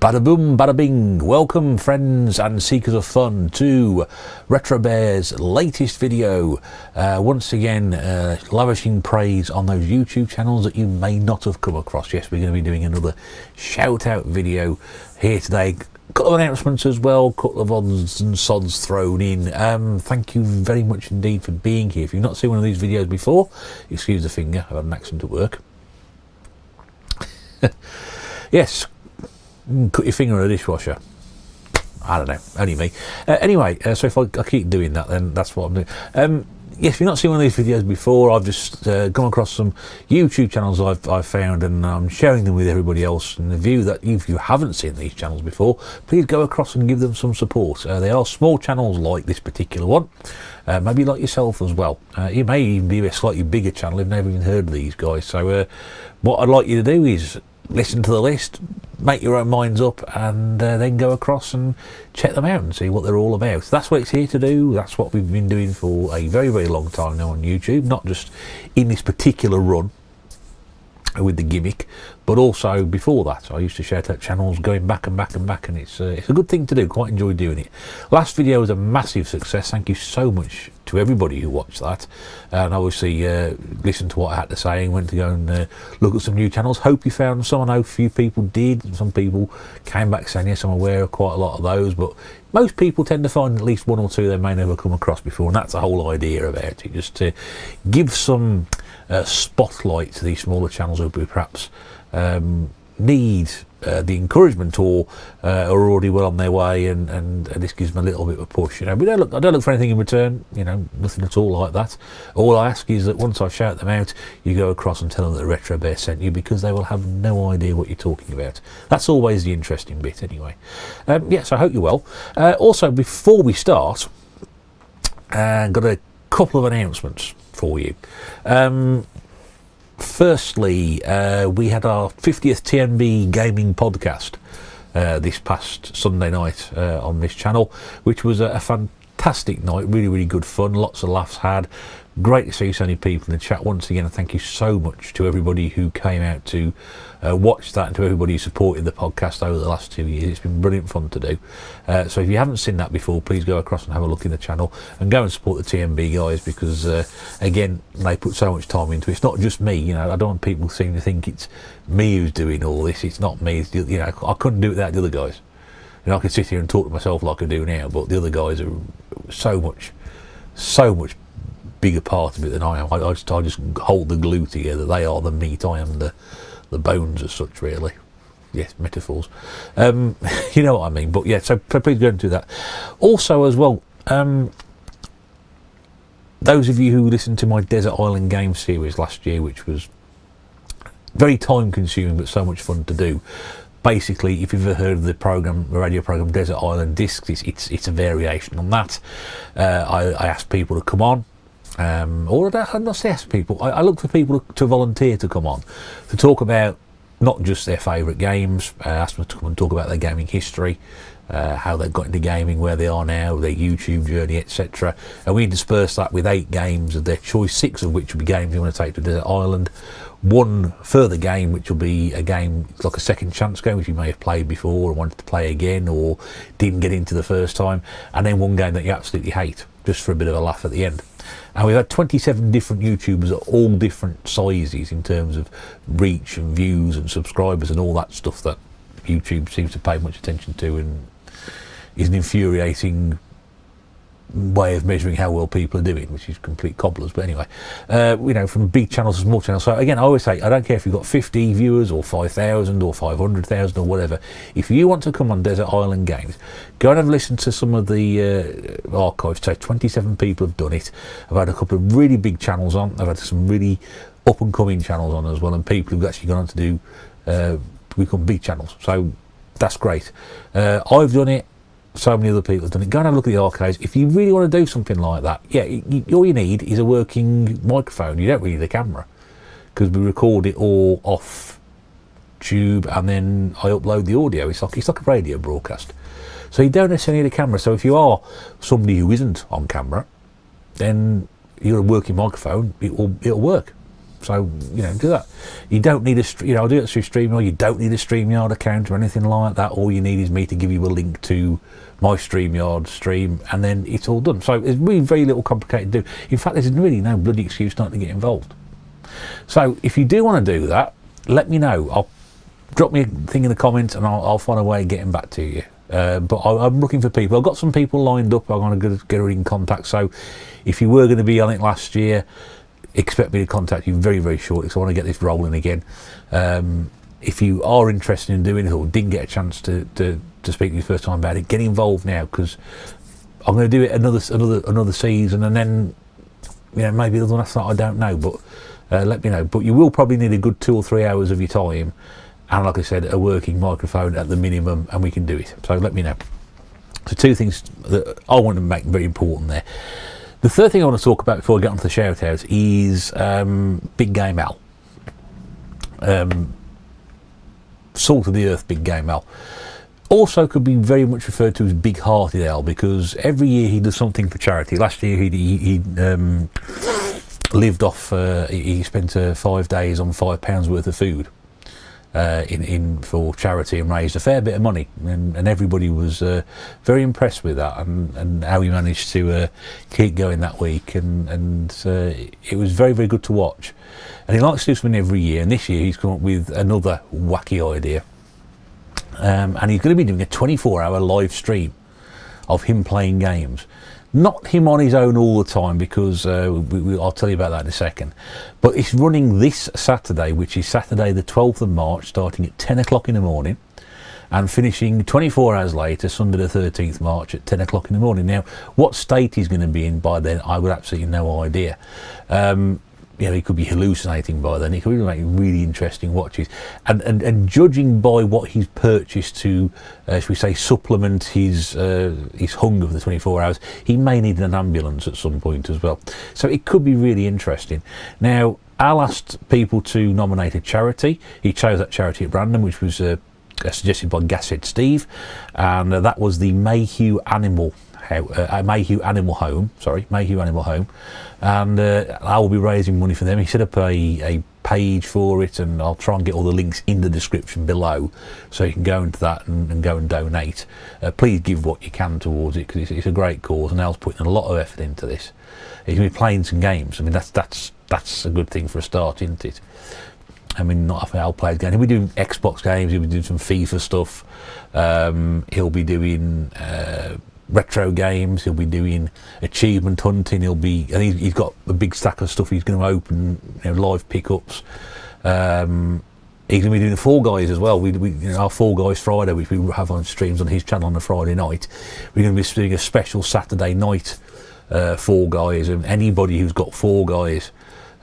Bada boom, bada bing. Welcome, friends and seekers of fun, to Retro Bear's latest video. Once again, lavishing praise on those YouTube channels that you may not have come across. Yes, we're going to be doing another shout out video here today. Couple of announcements as well, couple of odds and sods thrown in. Thank you very much indeed for being here. If you've not seen one of these videos before, excuse the finger, I've had an accident at work. Yes, cut your finger in a dishwasher. I don't know, only me. Anyway, so if I keep doing that, then that's what I'm doing. Yes, if you've not seen one of these videos before, I've just gone across some YouTube channels I've found, and I'm sharing them with everybody else in the view that if you haven't seen these channels before, please go across and give them some support. They are small channels like this particular one, maybe like yourself as well. You may even be a slightly bigger channel if you've never even heard of these guys. So what I'd like you to do is listen to the list, make your own minds up, and then go across and check them out and see what they're all about. That's what it's here to do. That's what we've been doing for a very, very long time now on YouTube, not just in this particular run with the gimmick, but also before that. I used to shout out channels going back and back and back, and it's a good thing to do. Quite enjoy doing it. Last video was a massive success. Thank you so much to everybody who watched that, and obviously listened to what I had to say and went to go and look at some new channels. Hope you found some. I know a few people did. Some people came back saying yes, I'm aware of quite a lot of those, but most people tend to find at least one or two they may never come across before, and that's the whole idea about it, just to give some spotlight to these smaller channels who perhaps need the encouragement or are already well on their way, and this gives them a little bit of a push. You know, I don't look for anything in return. You know, nothing at all like that. All I ask is that once I shout them out, you go across and tell them that Retro Bear sent you, because they will have no idea what you're talking about. That's always the interesting bit, anyway. Yes, I hope you're well. Also, before we start, got a couple of announcements for you. Firstly, we had our 50th TNB Gaming podcast this past Sunday night on this channel, which was a fantastic night. Really, really good fun. Lots of laughs had. Great to see so many people in the chat once again, and thank you so much to everybody who came out to watch that, and to everybody who supported the podcast over the last 2 years. It's been brilliant fun to do. So if you haven't seen that before, please go across and have a look in the channel and go and support the TNB guys, because again, they put so much time into it. It's not just me, you know. I don't want people seem to think it's me who's doing all this. It's not me. It's, you know, I couldn't do it without the other guys. You know, I could sit here and talk to myself like I do now, but the other guys are so much bigger part of it than I am. I just hold the glue together. They are the meat. I am the bones as such, really. Yes, metaphors. You know what I mean. But yeah, so please go and do that. Also, as well, those of you who listened to my Desert Island game series last year, which was very time consuming but so much fun to do. Basically, if you've ever heard of the radio program Desert Island Discs, it's a variation on that. I asked people to come on. Or I not say ask people. I look for people to volunteer to come on to talk about not just their favourite games. Ask them to come and talk about their gaming history, how they've got into gaming, where they are now, their YouTube journey, etc. And we disperse that with 8 games of their choice, 6 of which will be games you want to take to Desert Island. 1 further game, which will be a game like a second chance game, which you may have played before or wanted to play again or didn't get into the first time, and then 1 game that you absolutely hate, just for a bit of a laugh at the end. And we've had 27 different YouTubers at all different sizes in terms of reach and views and subscribers and all that stuff that YouTube seems to pay much attention to, and is an infuriating way of measuring how well people are doing, which is complete cobblers. But anyway, you know, from big channels to small channels. So again, I always say, I don't care if you've got 50 viewers or 5,000 or 500,000 or whatever. If you want to come on Desert Island Games, go and have a listen to some of the archives. So 27 people have done it. I've had a couple of really big channels on. I've had some really up and coming channels on as well, and people who've actually gone on to do become big channels. So that's great. I've done it. So many other people have done it. Go and have a look at the archives. If you really want to do something like that, yeah, all you need is a working microphone. You don't really need a camera, because we record it all off tube and then I upload the audio. It's like a radio broadcast. So you don't necessarily need a camera. So if you are somebody who isn't on camera, then you're a working microphone. It'll work. So, you know, do that. You don't need I'll do it through StreamYard. You don't need a StreamYard account or anything like that. All you need is me to give you a link to my StreamYard stream, and then it's all done. So it's really very little complicated to do. In fact, there's really no bloody excuse not to get involved. So if you do want to do that, let me know. I'll drop me a thing in the comments, and I'll find a way of getting back to you. But I'm looking for people. I've got some people lined up. I'm going to get in contact. So if you were going to be on it last year, expect me to contact you very, very shortly. So I want to get this rolling again. If you are interested in doing it or didn't get a chance to speak to you the first time about it, get involved now, because I'm going to do it another season, and then, you know, maybe the one after that, I don't know. But let me know. But you will probably need a good 2 or 3 hours of your time, and like I said, a working microphone at the minimum, and we can do it. So let me know. So 2 things that I want to make very important there. The third thing I want to talk about before I get onto the shout-outs is Big Gay Mel. Salt of the earth Big Gay Mel. Also could be very much referred to as Big Hearted L, because every year he does something for charity. Last year he lived off, he spent 5 days on £5 worth of food in for charity, and raised a fair bit of money, and everybody was very impressed with that, and how he managed to keep going that week, and it was very, very good to watch. And he likes to do something every year, and this year he's come up with another wacky idea, and he's going to be doing a 24-hour live stream of him playing games. Not him on his own all the time, because I'll tell you about that in a second. But it's running this Saturday, which is Saturday the 12th of March, starting at 10 o'clock in the morning, and finishing 24 hours later, Sunday the 13th March at 10 o'clock in the morning. Now, what state he's going to be in by then, I would absolutely no idea. You know, he could be hallucinating by then. He could be making really interesting watches, and judging by what he's purchased to, should we say, supplement his hunger for the 24 hours, he may need an ambulance at some point as well. So it could be really interesting. Now, Al asked people to nominate a charity. He chose that charity at random, which was suggested by Gashead Steve, and that was the Mayhew Animal Home, and I will be raising money for them. He set up a page for it, and I'll try and get all the links in the description below, so you can go into that and go and donate. Please give what you can towards it, because it's a great cause, and Al's putting a lot of effort into this. He's going to be playing some games. I mean, that's a good thing for a start, isn't it? I mean, not if Al plays games. He'll be doing Xbox games, he'll be doing some FIFA stuff, he'll be doing retro games, he'll be doing achievement hunting, he's got a big stack of stuff he's going to open, you know, live pickups. He's going to be doing the Fall Guys as well. We you know, our Fall Guys Friday, which we have on streams on his channel on a Friday night. We're going to be doing a special Saturday night Fall Guys, and anybody who's got Fall Guys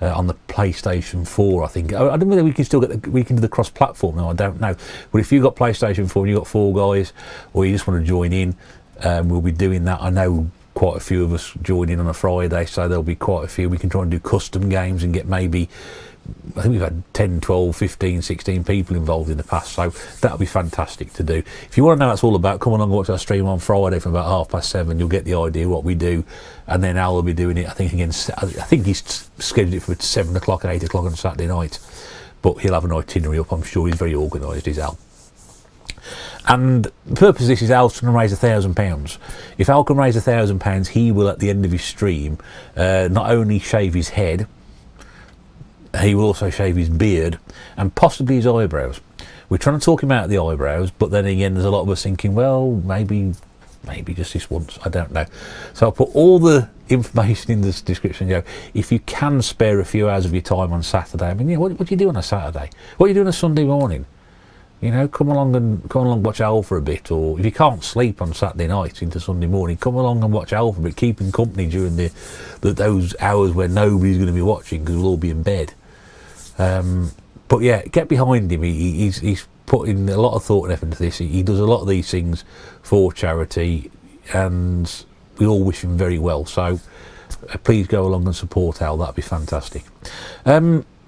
on the PlayStation 4, I think. I don't know whether we can still we can do the cross-platform now, I don't know. But if you've got PlayStation 4 and you've got Fall Guys, or you just want to join in, we'll be doing that. I know quite a few of us join in on a Friday, so there'll be quite a few. We can try and do custom games and get maybe, I think we've had 10, 12, 15, 16 people involved in the past, so that'll be fantastic to do. If you want to know what it's all about, come along and watch our stream on Friday from about 7:30. You'll get the idea what we do, and then Al will be doing it, I think he's scheduled it for 7 o'clock and 8 o'clock on Saturday night, but he'll have an itinerary up. I'm sure he's very organised, is Al. And the purpose of this is Al's trying to raise £1,000. If Al can raise £1,000, he will, at the end of his stream, not only shave his head, he will also shave his beard and possibly his eyebrows. We're trying to talk him out of the eyebrows, but then again, there's a lot of us thinking, well, maybe just this once, I don't know. So I'll put all the information in the description. You know, if you can spare a few hours of your time on Saturday, I mean, yeah, what do you do on a Saturday? What do you do on a Sunday morning? You know, come along and watch Al for a bit, or if you can't sleep on Saturday night into Sunday morning, come along and watch Al for a bit, keep him company during those hours where nobody's going to be watching because we'll all be in bed. But yeah, get behind him. He's putting a lot of thought and effort into this. He does a lot of these things for charity, and we all wish him very well. So please go along and support Al. That'd be fantastic.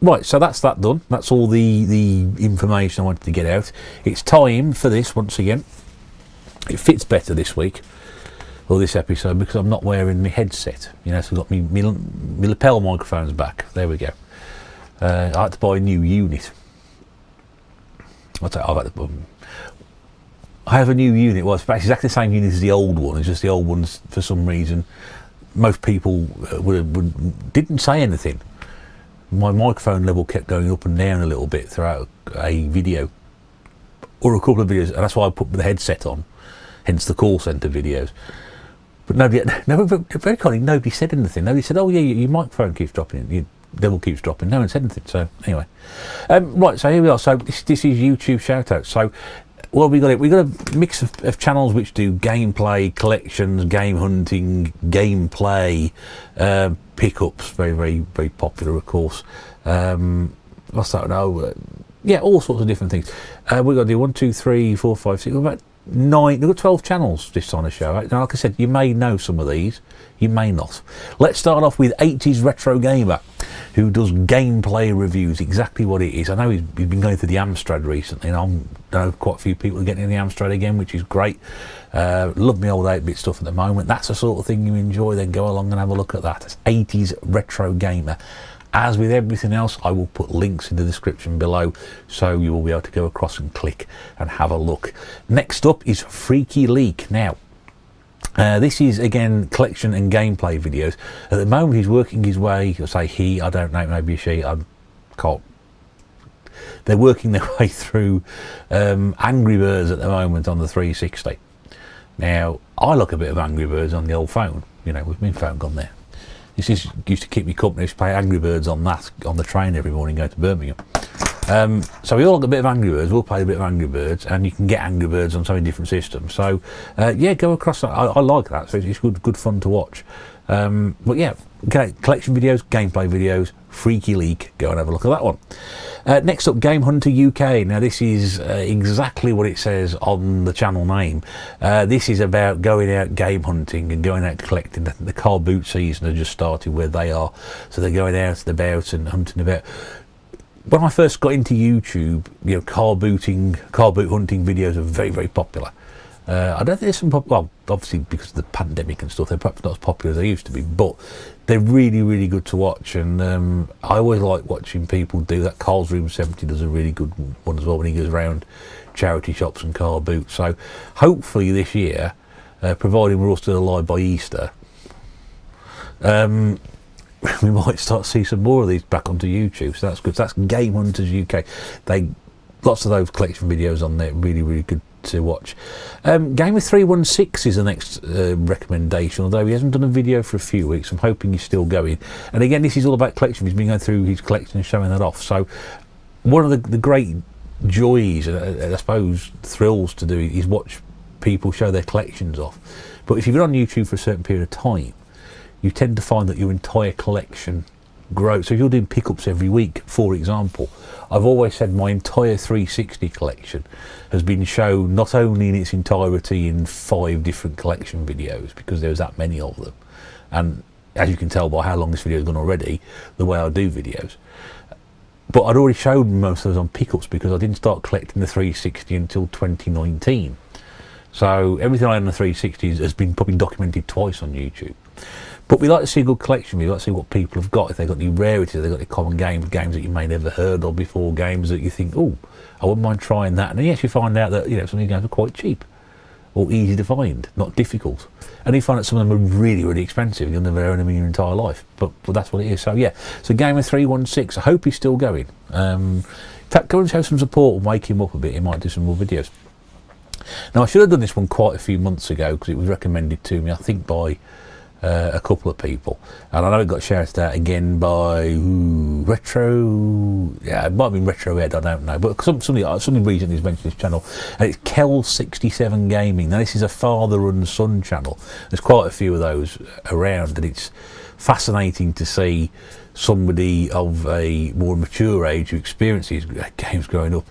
Right, so that's that done. That's all the information I wanted to get out. It's time for this once again. It fits better this week, or this episode, because I'm not wearing my headset. You know, so I've got my lapel microphones back. There we go. I had to buy a new unit. I have a new unit. Well, it's exactly the same unit as the old one. It's just the old ones, for some reason, most people didn't say anything. My microphone level kept going up and down a little bit throughout a video or a couple of videos, and that's why I put the headset on, hence the call centre videos. But very kindly, nobody said anything. Nobody said, "Oh yeah, your microphone keeps dropping, your level keeps dropping." No one said anything. So anyway, right. So here we are. So this is YouTube shoutouts. So what have we got? We got a mix of channels which do gameplay, collections, game hunting, gameplay, pickups. Very popular, of course. What's that? No, yeah, all sorts of different things. We've got to do 1, 2, 3, 4, 5, 6. About 9. We've got 12 channels this on the show. Right? Now, like I said, you may know some of these, you may not. Let's start off with 80s Retro Gamer, who does gameplay reviews. Exactly what it is. I know he's been going through the Amstrad recently, and I know quite a few people are getting in the Amstrad again, which is great. Love me old 8-bit stuff at the moment. That's the sort of thing you enjoy, then go along and have a look at that. It's 80s Retro Gamer. As with everything else, I will put links in the description below, so you will be able to go across and click and have a look. Next up is Freaky Leak. Now, this is again collection and gameplay videos. At the moment, he's working his way. I say he, I don't know, maybe she. I can't. They're working their way through Angry Birds at the moment on the 360. Now, I like a bit of Angry Birds on the old phone. You know, with my phone gone there. This used to keep me company. I used to play Angry Birds on that on the train every morning going to Birmingham. So we all like a bit of Angry Birds. We'll play a bit of Angry Birds, and you can get Angry Birds on so many different systems. So yeah, go across that. I like that. So it's good fun to watch. But yeah, collection videos, gameplay videos, Freaky Leak. Go and have a look at that one. Next up, Game Hunter UK. Now this is exactly what it says on the channel name. This is about going out game hunting and going out collecting. The car boot season has just started where they are, so they're going out and about and hunting about. When I first got into YouTube, you know, car boot hunting videos are very popular. I don't think there's some well, obviously because of the pandemic and stuff, they're perhaps not as popular as they used to be, but they're really good to watch. And I always like watching people do that. Carl's Room 70 does a really good one as well when he goes around charity shops and car boots. So hopefully this year, providing we're all still alive by Easter, we might start to see some more of these back onto YouTube. So that's good. So that's Game Hunters UK. Lots of those collection videos on there, really good to watch. Gamer316 is the next recommendation, although he hasn't done a video for a few weeks. I'm hoping he's still going. And again, this is all about collection. He's been going through his collection and showing that off. So one of the great joys, I suppose thrills to do, is watch people show their collections off. But if you've been on YouTube for a certain period of time, you tend to find that your entire collection grows. So if you're doing pickups every week, for example, I've always said my entire 360 collection has been shown not only in its entirety in 5 different collection videos, because there's that many of them, and as you can tell by how long this video has gone already, the way I do videos, but I'd already showed most of those on pickups because I didn't start collecting the 360 until 2019. So everything I had on the 360 has been probably documented twice on YouTube. But we like to see a good collection. We like to see what people have got. If they've got new rarities, they've got any common games that you may never heard of before, games that you think, oh, I wouldn't mind trying that. And then you actually find out that, you know, some of these games are quite cheap or easy to find, not difficult. And you find that some of them are really expensive. You'll never own them in your entire life. But that's what it is. So yeah, so Gamer316. I hope he's still going. In fact, go and show some support and wake him up a bit. He might do some more videos. Now I should have done this one quite a few months ago because it was recommended to me, I think, by a couple of people, and I know it got shouted out again by Retro. Yeah, it might have been Retro Ed, I don't know, but somebody recently has mentioned this channel, and it's Kel67 Gaming. Now this is a father and son channel. There's quite a few of those around, and it's fascinating to see somebody of a more mature age who experiences games growing up,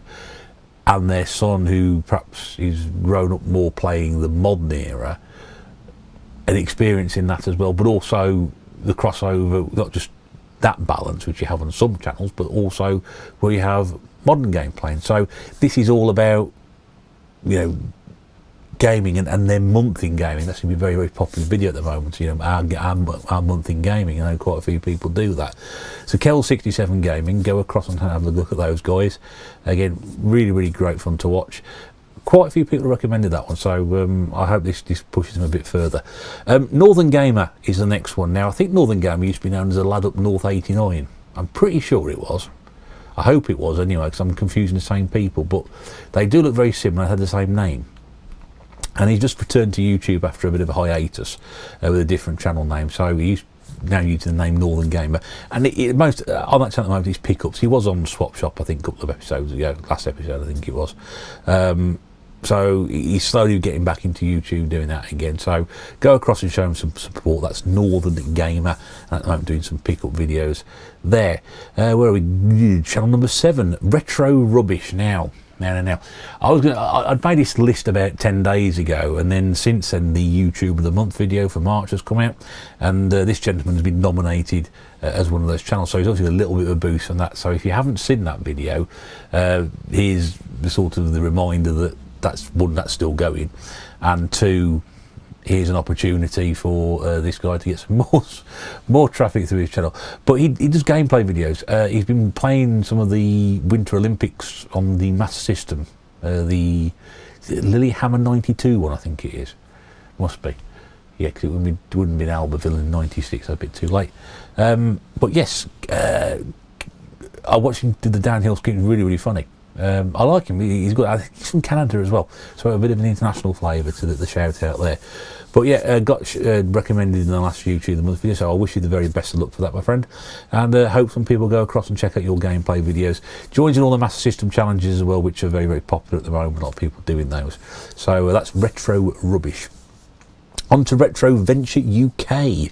and their son who perhaps is grown up more playing the modern era and experiencing that as well, but also the crossover, not just that balance which you have on some channels, but also where you have modern gameplay. And so this is all about, you know, gaming and their month in gaming. That's going to be a very, very popular video at the moment. You know, our month in gaming. I know quite a few people do that. So Kel67 Gaming, go across and have a look at those guys. Again, really, really great fun to watch. Quite a few people recommended that one, so I hope this pushes them a bit further. Northern Gamer is the next one. Now, I think Northern Gamer used to be known as a Lad Up North 89. I'm pretty sure it was. I hope it was anyway, because I'm confusing the same people, but they do look very similar. They had the same name. And he's just returned to YouTube after a bit of a hiatus with a different channel name. So he's now using the name Northern Gamer. And most on that channel at the moment, he's pickups. He was on Swap Shop, I think, a couple of episodes ago. Last episode, I think it was. So he's slowly getting back into YouTube, doing that again. So go across and show him some support. That's Northern Gamer. And at the moment, doing some pickup videos there. Where are we? Channel number 7, Retro Rubbish. Now, I'd made this list about 10 days ago, and then since then the YouTube of the Month video for March has come out, and this gentleman has been nominated as one of those channels, so he's obviously a little bit of a boost on that. So if you haven't seen that video, here's the sort of the reminder that that's one, that's still going, and two, here's an opportunity for this guy to get some more traffic through his channel. But he does gameplay videos. He's been playing some of the Winter Olympics on the Master System, the Lilyhammer 92 one, I think it is. Must be. Yeah, because it wouldn't have been Albertville in 96, so a bit too late. But yes, I watched him do the downhill skiing. Really, really funny. I like him. He's got. I think he's from Canada as well, so a bit of an international flavour to the shout out there. But yeah, got recommended in the last YouTube the Month video, so I wish you the very best of luck for that, my friend. And hope some people go across and check out your gameplay videos. Joins in all the Master System challenges as well, which are very, very popular at the moment. A lot of people doing those. So that's Retro Rubbish. On to Retro Venture UK.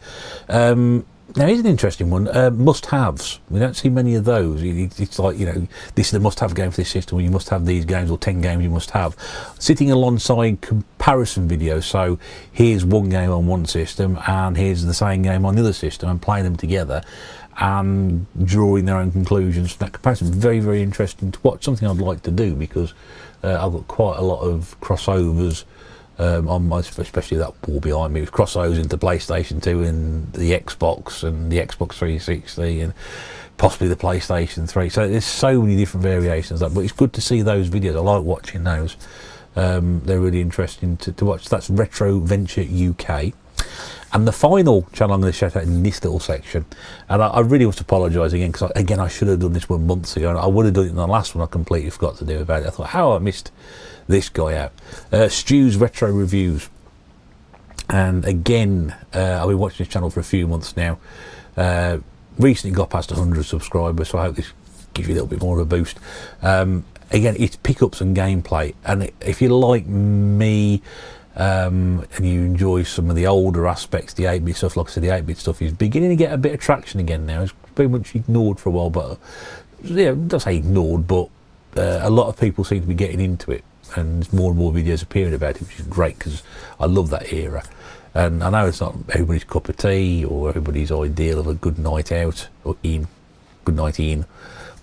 Now, here's an interesting one. Must-haves. We don't see many of those. It's like, you know, this is the must-have game for this system, or you must have these games, or 10 games you must have. Sitting alongside comparison videos. So here's one game on one system, and here's the same game on the other system, and playing them together and drawing their own conclusions from that comparison. Very, very interesting to watch. Something I'd like to do, because I've got quite a lot of crossovers on my, especially that wall behind me, with crossovers into PlayStation 2 and the Xbox and the Xbox 360 and possibly the PlayStation 3. So there's so many different variations of that, but it's good to see those videos. I like watching those. They're really interesting to watch. That's Retro Venture UK. And the final channel I'm going to shout out in this little section, and I really want to apologise again, because I should have done this one months ago, and I would have done it in the last one. I completely forgot to do about it. I thought, how I missed this guy out. Stu's Retro Reviews. And again, I've been watching this channel for a few months now. Recently got past 100 subscribers, so I hope this gives you a little bit more of a boost. Again, it's pickups and gameplay, and if you like me, and you enjoy some of the older aspects, the 8-bit stuff, like I said, the 8-bit stuff is beginning to get a bit of traction again now. It's very much ignored for a while, but yeah, don't say ignored, but a lot of people seem to be getting into it, and there's more and more videos appearing about it, which is great, because I love that era. And I know it's not everybody's cup of tea or everybody's ideal of a good night out or good night in,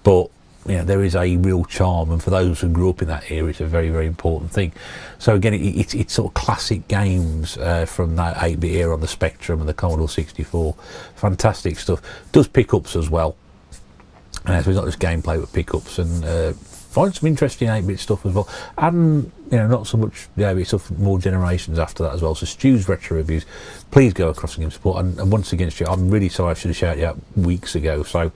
but you know, there is a real charm, and for those who grew up in that era, it's a very, very important thing. So again, it's sort of classic games from that 8-bit era on the Spectrum and the Commodore 64. Fantastic stuff. Does pickups as well. So it's not just gameplay, but pickups, and find some interesting 8-bit stuff as well. And you know, not so much the 8-bit stuff, more generations after that as well. So Stu's Retro Reviews, please go across and give support. And once again, Stu, I'm really sorry, I should have shouted you out weeks ago. So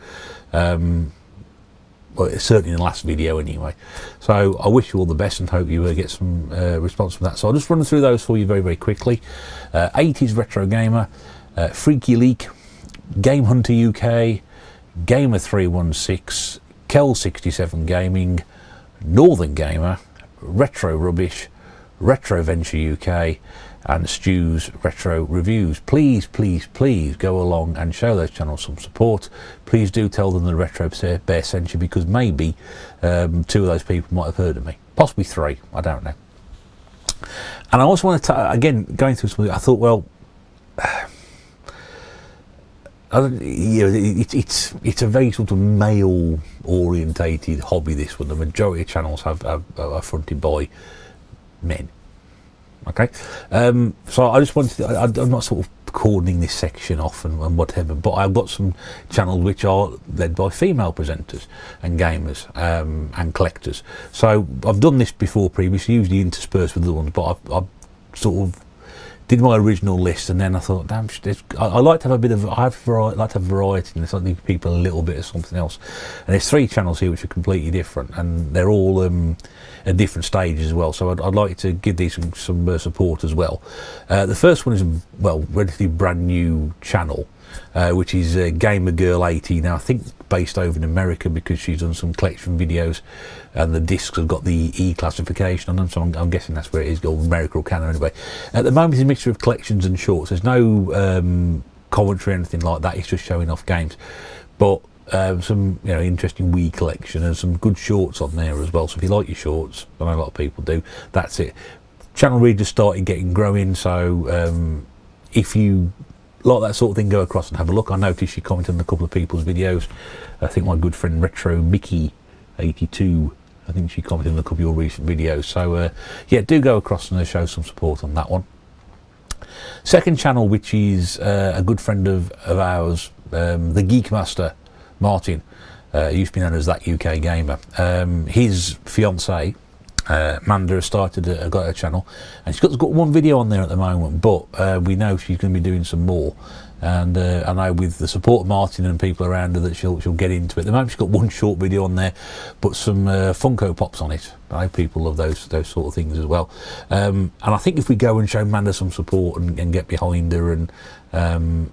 well, certainly in the last video anyway. So I wish you all the best and hope you get some response from that. So I'll just run through those for you very, very quickly. 80s Retro Gamer, Freaky Leak, Game Hunter UK, Gamer 316, Kel67 Gaming, Northern Gamer, Retro Rubbish, Retro Venture UK, and Stu's Retro Reviews. Please, please, please go along and show those channels some support. Please do tell them the Retro Bear sent you, because maybe 2 of those people might have heard of me. Possibly 3, I don't know. And I also want to, again, going through something, I thought, well, you know, it's a very sort of male orientated hobby, this one. The majority of channels are fronted by men. Okay, so I just wanted to, I'm not sort of cordoning this section off and whatever, but I've got some channels which are led by female presenters and gamers and collectors. So I've done this before previously, usually interspersed with other ones, but I've sort of did my original list, and then I thought, damn, I like to have a bit of, like to have variety, and I give people a little bit of something else. And there's 3 channels here which are completely different, and they're all at different stages as well. So I'd like to give these some support as well. The first one is a relatively brand new channel, which is Gamer 80. Now I think based over in America, because she's done some collection videos, and the discs have got the E classification on them, so I'm guessing that's where it is, or America or Canada anyway. At the moment it's a mixture of collections and shorts. There's no commentary or anything like that, it's just showing off games, but some interesting Wii collection and some good shorts on there as well. So if you like your shorts, I know a lot of people do, that's it. Channel really just started growing, so if you like that sort of thing, go across and have a look. I noticed she commented on a couple of people's videos. I think my good friend Retro Mickey 82, I think she commented on a couple of your recent videos. So yeah, do go across and show some support on that one. Second channel, which is a good friend of ours, the Geek Master Martin, used to be known as That UK Gamer. His fiancée Manda has got a channel, and she's got one video on there at the moment, but we know she's going to be doing some more, and I know with the support of Martin and people around her that she'll get into it. At the moment she's got one short video on there, but some Funko Pops on it. I know people love those sort of things as well, and I think if we go and show Manda some support and get behind her, and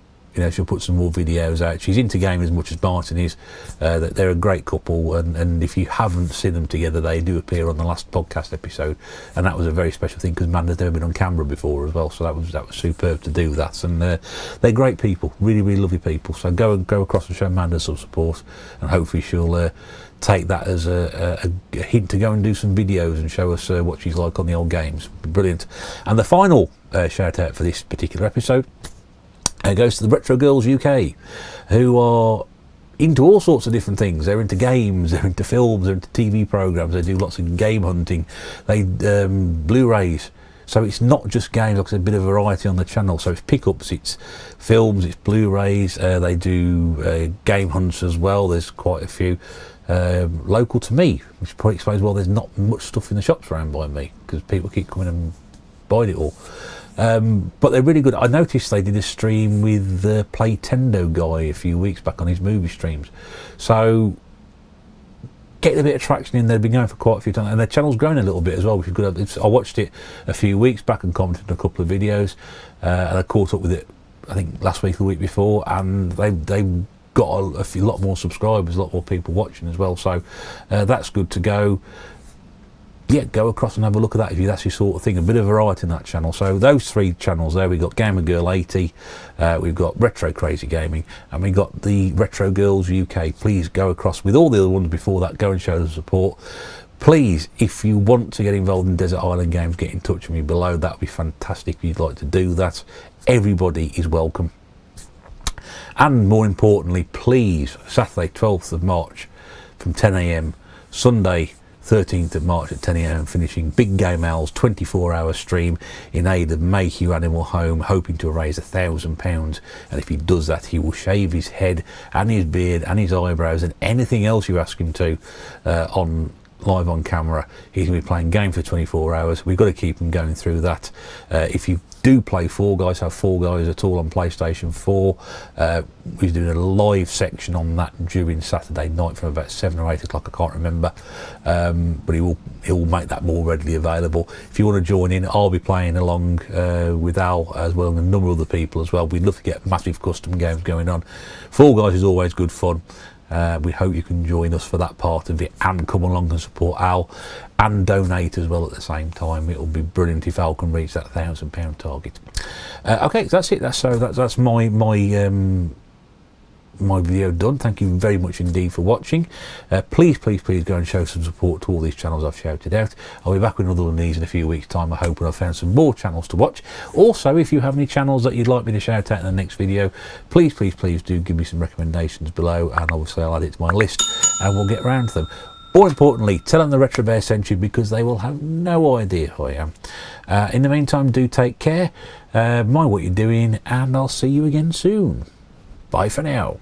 she'll put some more videos out. She's into gaming as much as Martin is. They're a great couple, and if you haven't seen them together, they do appear on the last podcast episode, and that was a very special thing because Amanda's never been on camera before as well, so that was superb to do that. And they're great people, really, really lovely people. So go across and show Amanda some support, and hopefully she'll take that as a hint to go and do some videos and show us what she's like on the old games. Brilliant. And the final shout out for this particular episode goes to the Retro Girls UK, who are into all sorts of different things. They're into games, they're into films, they're into TV programs, they do lots of game hunting, they Blu-rays. So it's not just games, like there's a bit of variety on the channel. So it's pickups, it's films, it's Blu-rays, they do game hunts as well. There's quite a few local to me, which probably explains why there's not much stuff in the shops around by me, because people keep coming and buying it all. But they're really good. I noticed they did a stream with the Playtendo guy a few weeks back on his movie streams. So getting a bit of traction in. They've been going for quite a few times, and their channel's grown a little bit as well, which is good. I watched it a few weeks back and commented on a couple of videos, and I caught up with it, I think last week or the week before, and they got a lot more subscribers, a lot more people watching as well. So that's good to go. Yeah, go across and have a look at that if that's your sort of thing. A bit of variety in that channel. So those 3 channels there, we've got Gamer Girl 80, we've got Retro Crazy Gaming, and we've got the Retro Girls UK. Please go across with all the other ones before that. Go and show the support. Please, if you want to get involved in Desert Island Games, get in touch with me below. That would be fantastic if you'd like to do that. Everybody is welcome. And more importantly, please, Saturday 12th of March from 10 AM, Sunday 13th of March at 10 AM, finishing Big Gay Mel's 24-hour stream in aid of Make You Animal Home, hoping to raise £1,000. And if he does that, he will shave his head and his beard and his eyebrows and anything else you ask him to live on camera. He's going to be playing games for 24 hours. We've got to keep him going through that. If you do play Fall Guys, have Fall Guys at all on PlayStation 4, we're doing a live section on that during Saturday night from about 7 or 8 o'clock, I can't remember, but he will make that more readily available. If you want to join in, I'll be playing along with Al as well, and a number of other people as well. We'd love to get massive custom games going on. Fall Guys is always good fun. We hope you can join us for that part of it and come along and support Al and donate as well at the same time. It'll be brilliant if Al can reach that £1,000 target. Okay, so that's it. That's my video done. Thank you very much indeed for watching. Please go and show some support to all these channels I've shouted out. I'll be back with another one of these in a few weeks time, I hope, when I've found some more channels to watch. Also, if you have any channels that you'd like me to shout out in the next video, please do give me some recommendations below, and obviously I'll add it to my list and we'll get around to them. More importantly, tell them the Retro Bear sent you, because they will have no idea who I am. In the meantime, do take care, mind what you're doing, and I'll see you again soon. Bye for now.